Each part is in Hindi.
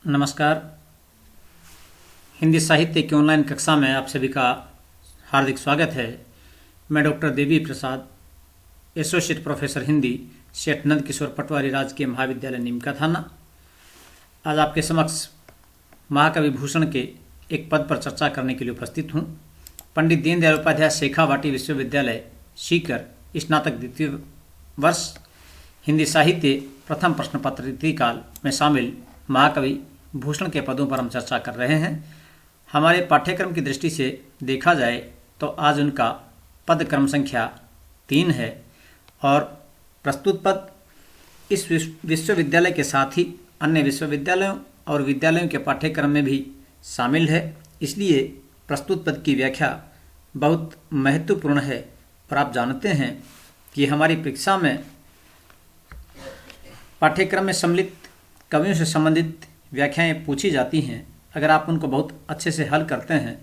नमस्कार। हिंदी साहित्य की ऑनलाइन कक्षा में आप सभी का हार्दिक स्वागत है। मैं doctor Devi Prasad, associate professor Hindi, सेठ नंद किशोर पटवारी राजकीय महाविद्यालय नीमका थाना, आज आपके समक्ष महाकवि भूषण के एक पद पर चर्चा करने के लिए उपस्थित हूँ। पंडित दीनदयाल उपाध्याय शेखावाटी विश्वविद्यालय, सीकर, स्नातक द्वितीय वर्ष, हिंदी साहित्य प्रथम प्रश्न पत्र रीतिकाल में शामिल महाकवि भूषण के पदों पर हम चर्चा कर रहे हैं। हमारे पाठ्यक्रम की दृष्टि से देखा जाए तो आज उनका पद क्रम संख्या 3 है और प्रस्तुत पद इस विश्वविद्यालय के साथ ही अन्य विश्वविद्यालयों और विद्यालयों के पाठ्यक्रम में भी शामिल है। इसलिए प्रस्तुत पद की व्याख्या बहुत महत्वपूर्ण है और आप जानते हैं कि हमारी परीक्षा में पाठ्यक्रम में सम्मिलित कवियों से संबंधित व्याख्याएं पूछी जाती हैं। अगर आप उनको बहुत अच्छे से हल करते हैं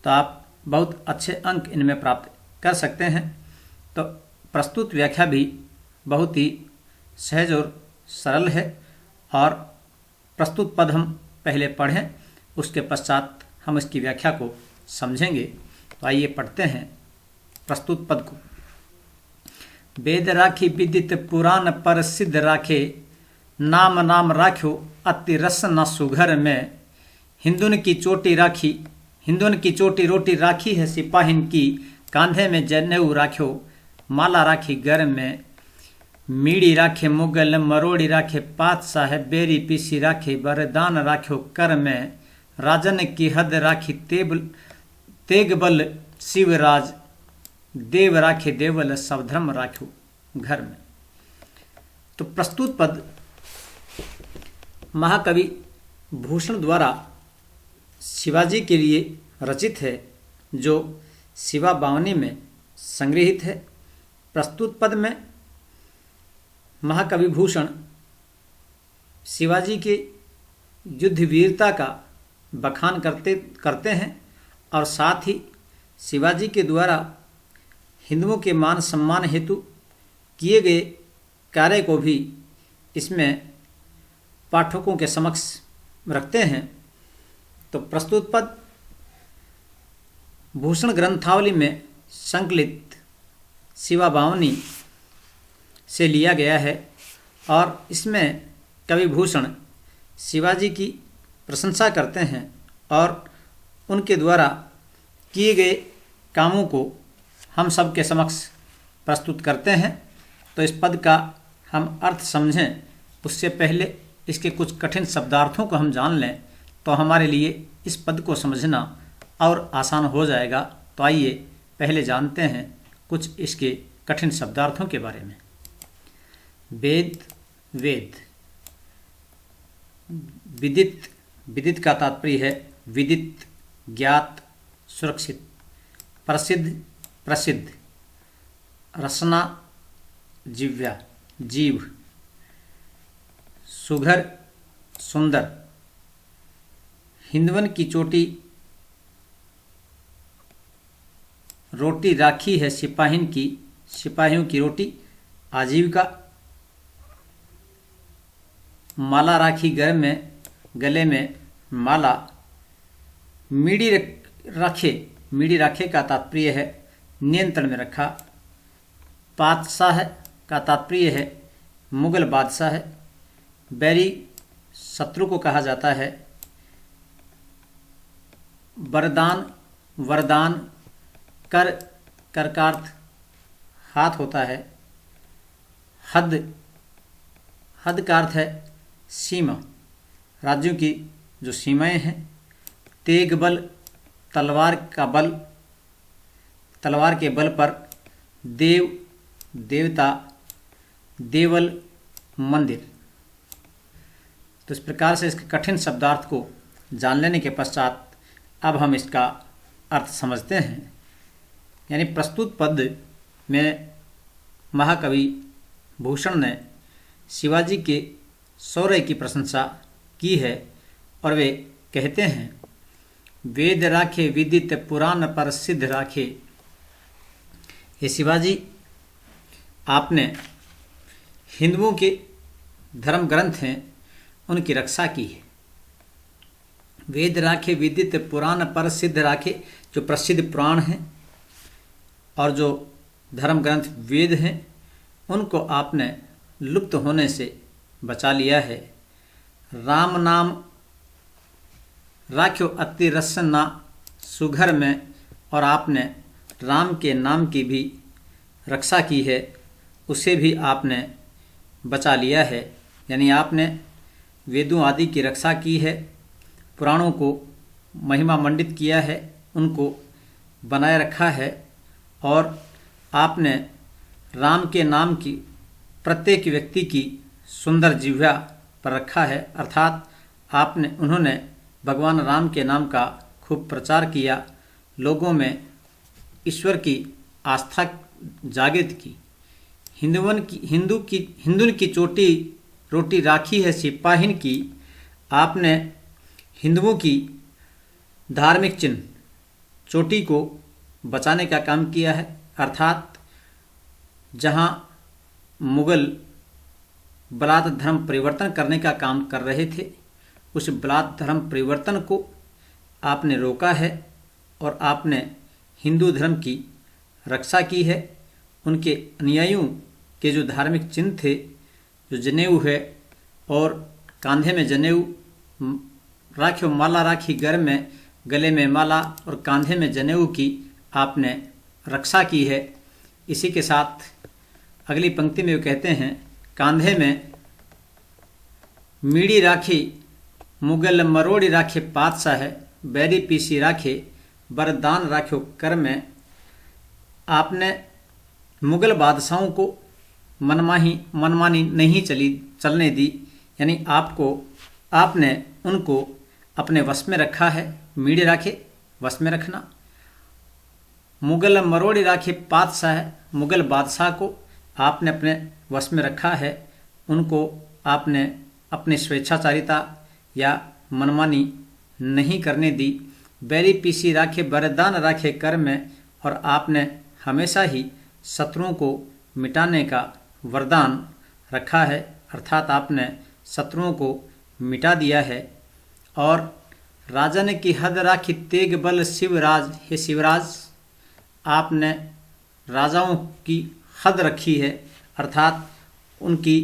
तो आप बहुत अच्छे अंक इनमें प्राप्त कर सकते हैं। तो प्रस्तुत व्याख्या भी बहुत ही सहज और सरल है और प्रस्तुत पद हम पहले पढ़ें, उसके पश्चात हम इसकी व्याख्या को समझेंगे। तो आइए पढ़ते हैं प्रस्तुत पद को। वेद राखी विदित पुराण पर सिद्ध राखे, नाम नाम राख्यो अति रस न सुघर में। हिंदुन की चोटी राखी, हिंदुन की चोटी रोटी राखी है सिपाहिन की, कांधे में जनेऊ राख्यो माला राखी घर में। मीड़ी राखे मुगल मरोड़ी राखे पातशाह, बेरी पीसी राखे वरदान राख्यो कर में। राजन की हद राखी तेगबल शिवराज, देव राखे देवल सब धर्म राख्यो घर में। तो प्रस्तुत पद महाकवि भूषण द्वारा शिवाजी के लिए रचित है, जो शिवा बावनी में संग्रहित है। प्रस्तुत पद में महाकवि भूषण शिवाजी के युद्ध वीरता का बखान करते हैं और साथ ही शिवाजी के द्वारा हिंदुओं के मान सम्मान हेतु किए गए कार्य को भी इसमें पाठकों के समक्ष रखते हैं। तो प्रस्तुत पद भूषण ग्रंथावली में संकलित शिवा बावनी से लिया गया है और इसमें कवि भूषण शिवाजी की प्रशंसा करते हैं और उनके द्वारा किए गए कामों को हम सबके समक्ष प्रस्तुत करते हैं। तो इस पद का हम अर्थ समझें उससे पहले इसके कुछ कठिन शब्दार्थों को हम जान लें तो हमारे लिए इस पद को समझना और आसान हो जाएगा। तो आइए पहले जानते हैं कुछ इसके कठिन शब्दार्थों के बारे में। वेद, वेद, विदित, विदित का तात्पर्य है विदित, ज्ञात, सुरक्षित। प्रसिद्ध, प्रसिद्ध। रसना, जिव्या, जीव। सुघर, सुंदर। हिंदवन की चोटी रोटी राखी है सिपाहिन की, सिपाहियों की रोटी आजीविका। माला राखी घर में, गले में माला। मीड़ी राखे, मीड़ी राखे का तात्पर्य है नियंत्रण में रखा। पातशाह का तात्पर्य है मुगल बादशाह है। बैरी शत्रु को कहा जाता है। वरदान, वरदान। कर, कर का अर्थ हाथ होता है। हद, हद का अर्थ है सीमा, राज्यों की जो सीमाएं हैं। तेग बल, तलवार का बल, तलवार के बल पर। देव, देवता। देवल, मंदिर। तो इस प्रकार से इसके कठिन शब्दार्थ को जान लेने के पश्चात अब हम इसका अर्थ समझते हैं। यानी प्रस्तुत पद में महाकवि भूषण ने शिवाजी के शौर्य की प्रशंसा की है और वे कहते हैं, वेद राखे विदित पुराण पर सिद्ध राखे। ये शिवाजी, आपने हिंदुओं के धर्म ग्रंथ हैं उनकी रक्षा की है वेद राखे विदित पुराण पर सिद्ध राखे, जो प्रसिद्ध पुराण हैं और जो धर्म ग्रंथ वेद हैं उनको आपने लुप्त होने से बचा लिया है। राम नाम राख्यो अति रस ना सुघर में, और आपने राम के नाम की भी रक्षा की है, उसे भी आपने बचा लिया है। यानी आपने वेदों आदि की रक्षा की है, पुराणों को महिमा मंडित किया है, उनको बनाए रखा है, और आपने राम के नाम की प्रत्येक व्यक्ति की सुंदर जिह्वा पर रखा है। अर्थात उन्होंने भगवान राम के नाम का खूब प्रचार किया, लोगों में ईश्वर की आस्था जागृत की। हिंदुन की चोटी रोटी राखी है सिपाहिन की, आपने हिंदुओं की धार्मिक चिन्ह चोटी को बचाने का काम किया है। अर्थात जहाँ मुगल बलात् धर्म परिवर्तन करने का काम कर रहे थे, उस बलात् धर्म परिवर्तन को आपने रोका है और आपने हिंदू धर्म की रक्षा की है। उनके अनुयायियों के जो धार्मिक चिन्ह थे, जो जनेऊ है और कांधे में जनेऊ, राख्यो माला राखी घर में, गले में माला और कांधे में जनेऊ की आपने रक्षा की है। इसी के साथ अगली पंक्ति में वो कहते हैं, कांधे में मीड़ी राखी मुगल मरोड़ी राखे पातशाह है, बैरी पीसी राखे बरदान राख्यो कर में। आपने मुगल बादशाहों को मनमानी नहीं चलने दी, यानी आपने उनको अपने वश में रखा है। मीड़ी राखे वश में रखना, मुगल मरोड़ी राखे पातशाह है, मुगल बादशाह को आपने अपने वश में रखा है, उनको आपने अपनी स्वेच्छाचारिता या मनमानी नहीं करने दी। बैरी पीसी राखे बरदान राखे कर में, और आपने हमेशा ही शत्रुओं को मिटाने का वरदान रखा है। अर्थात आपने शत्रुओं को मिटा दिया है। और राजन की हद राखी तेग बल शिवराज, हे शिवराज आपने राजाओं की हद रखी है। अर्थात उनकी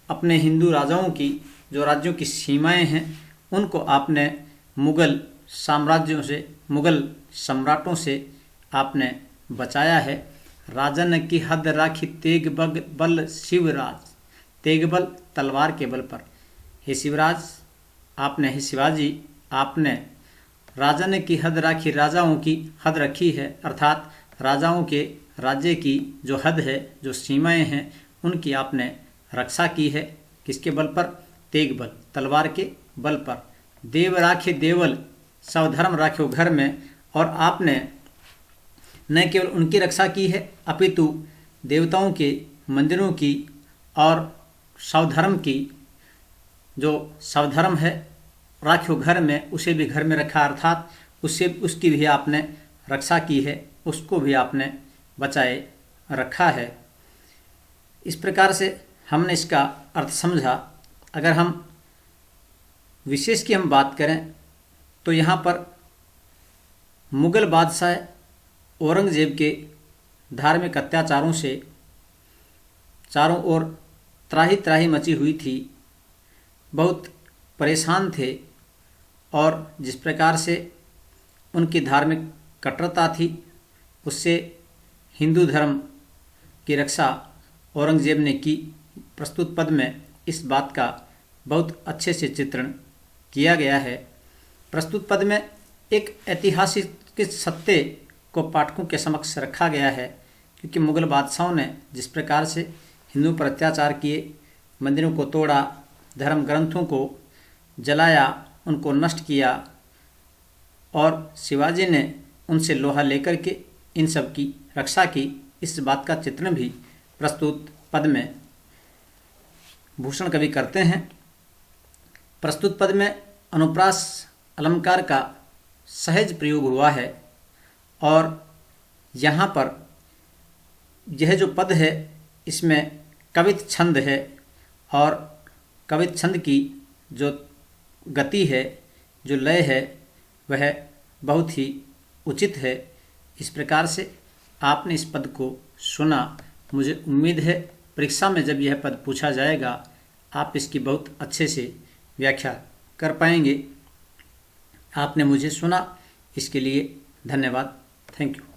अपने हिंदू राजाओं की जो राज्यों की सीमाएं हैं, उनको आपने मुगल साम्राज्यों से, मुगल सम्राटों से आपने बचाया है। राजन की हद राखी तेग बल शिवराज, तेग बल तलवार के बल पर, हे शिवराज आपने, हे शिवाजी आपने राजन की हद राखी, राजाओं की हद रखी है। अर्थात राजाओं के राज्य की जो हद है, जो सीमाएं हैं, उनकी आपने रक्षा की है। किसके बल पर? तेग बल, तलवार के बल पर। देव राखे देवल सब धर्म राख्यो घर में, और आपने न केवल उनकी रक्षा की है, अपितु देवताओं के मंदिरों की और सवधर्म की, जो सवधर्म है राख्यो घर में, उसे भी घर में रखा। अर्थात उसकी भी आपने रक्षा की है, उसको भी आपने बचाए रखा है। इस प्रकार से हमने इसका अर्थ समझा। अगर हम विशेष की हम बात करें तो यहाँ पर मुगल बादशाह औरंगजेब के धार्मिक अत्याचारों से चारों ओर त्राही त्राही मची हुई थी, बहुत परेशान थे, और जिस प्रकार से उनकी धार्मिक कट्टरता थी, उससे हिंदू धर्म की रक्षा औरंगजेब ने की। प्रस्तुत पद में इस बात का बहुत अच्छे से चित्रण किया गया है। प्रस्तुत पद में एक ऐतिहासिक सत्य को पाठकों के समक्ष रखा गया है, क्योंकि मुगल बादशाहों ने जिस प्रकार से हिंदुओं पर अत्याचार किए, मंदिरों को तोड़ा, धर्म ग्रंथों को जलाया, उनको नष्ट किया, और शिवाजी ने उनसे लोहा लेकर के इन सब की रक्षा की, इस बात का चित्रण भी प्रस्तुत पद में भूषण कवि करते हैं। प्रस्तुत पद में अनुप्रास अलंकार का सहज प्रयोग हुआ है, और यहाँ पर यह जो पद है इसमें कवित छंद है, और कवित छंद की जो गति है, जो लय है, वह बहुत ही उचित है। इस प्रकार से आपने इस पद को सुना। मुझे उम्मीद है परीक्षा में जब यह पद पूछा जाएगा आप इसकी बहुत अच्छे से व्याख्या कर पाएंगे। आपने मुझे सुना, इसके लिए धन्यवाद। Thank you.